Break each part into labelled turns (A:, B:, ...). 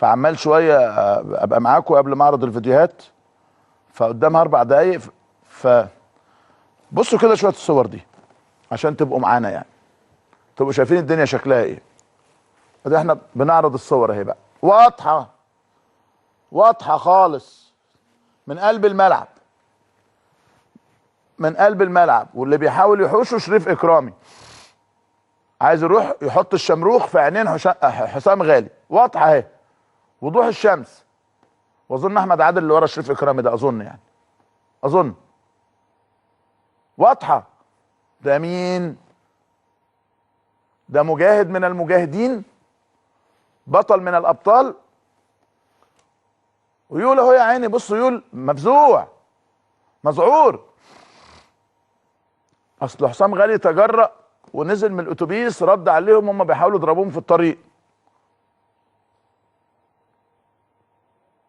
A: فعمال شويه ابقى معاكم قبل ما اعرض الفيديوهات، فقدامها 4 دقايق. بصوا كده شويه الصور دي عشان تبقوا معانا، يعني تبقوا شايفين الدنيا شكلها ايه. ادي احنا بنعرض الصور اهي بقى، واضحه واضحه خالص من قلب الملعب، من قلب الملعب. واللي بيحاول يحوشه شريف اكرامي، عايز يروح يحط الشمروخ في عينين حسام غالي. واضحه اهي، وضوح الشمس. واظن احمد عادل اللي ورا شريف اكرامي ده، اظن يعني اظن واضحه. ده مين؟ ده مجاهد من المجاهدين، بطل من الابطال. ويقول اهو يا عيني، بصوا يقول مفزوع مذعور. اصل حسام غالي تجرأ ونزل من الاتوبيس، رد عليهم هم بيحاولوا يضربوهم في الطريق.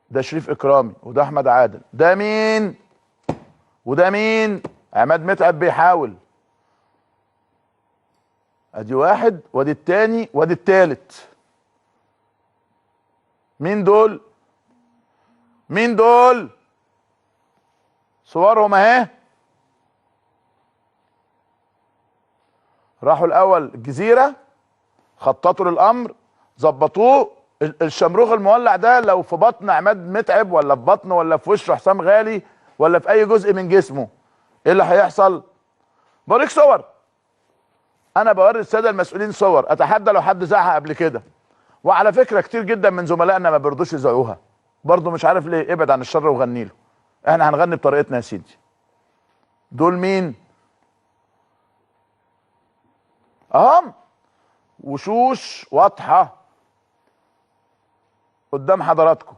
A: ده شريف اكرامي وده احمد عادل. ده مين وده مين؟ عماد متعب بيحاول. ادي واحد وادي التاني وادي التالت. مين دول؟ مين دول؟ صورهم اهي. راحوا الاول الجزيره، خططوا للامر، ظبطوه. الشمروخ المولع ده لو في بطن عماد متعب ولا في بطنه ولا في وشه حسام غالي ولا في اي جزء من جسمه، ايه اللي هيحصل؟ بوريك صور. انا بوري الساده المسؤولين صور، اتحدى لو حد زعها قبل كده. وعلى فكره كتير جدا من زملائنا ما بيرضوش يذيعوها برضه، مش عارف ليه. ابعد عن الشر وغني له، احنا هنغني بطريقتنا يا سيدي. دول مين؟ اهم وشوش واضحه قدام حضراتكم.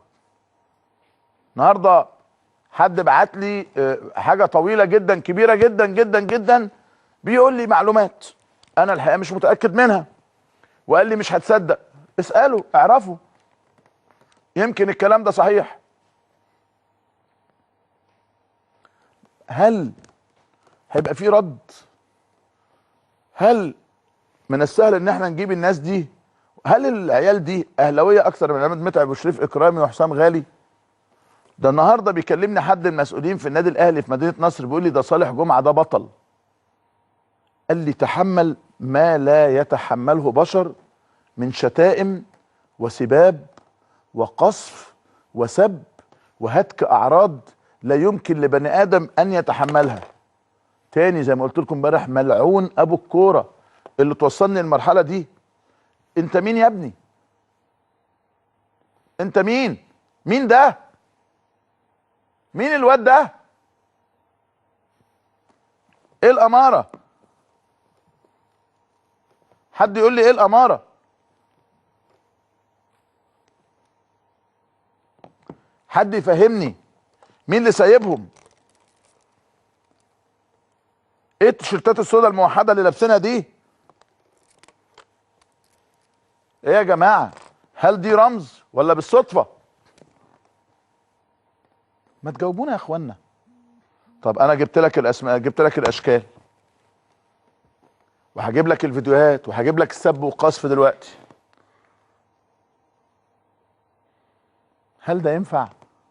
A: النهارده حد بعت لي حاجه طويله جدا كبيره جدا جدا جدا، بيقول لي معلومات انا الحقيقه مش متاكد منها، وقال لي مش هتصدق. اسالوا اعرفوا، يمكن الكلام ده صحيح. هل هيبقى في رد؟ هل من السهل ان احنا نجيب الناس دي؟ هل العيال دي اهلاويه اكثر من عماد متعب وشريف اكرامي وحسام غالي؟ ده النهارده بيكلمني حد من المسؤولين في النادي الاهلي في مدينه نصر، بيقول لي ده صالح جمعه ده بطل. قال لي تحمل ما لا يتحمله بشر من شتائم وسباب وقصف وسب وهتك اعراض لا يمكن لبني ادم ان يتحملها. تاني زي ما قلت لكم امبارح، ملعون ابو الكوره اللي توصلني المرحله دي. انت مين يا ابني؟ انت مين؟ مين ده؟ مين الواد ده؟ ايه الاماره؟ حد يقول لي ايه الاماره؟ حد يفهمني مين اللي سايبهم؟ ايه التيشيرتات السوداء الموحده اللي لابسينها دي؟ ايه يا جماعه؟ هل دي رمز ولا بالصدفه؟ ما تجاوبونا يا اخوانا. طب انا جبت لك الاسماء، جبت لك الاشكال، وهجيب لك الفيديوهات، وهجيب لك السب والقذف دلوقتي. هل ده ينفع؟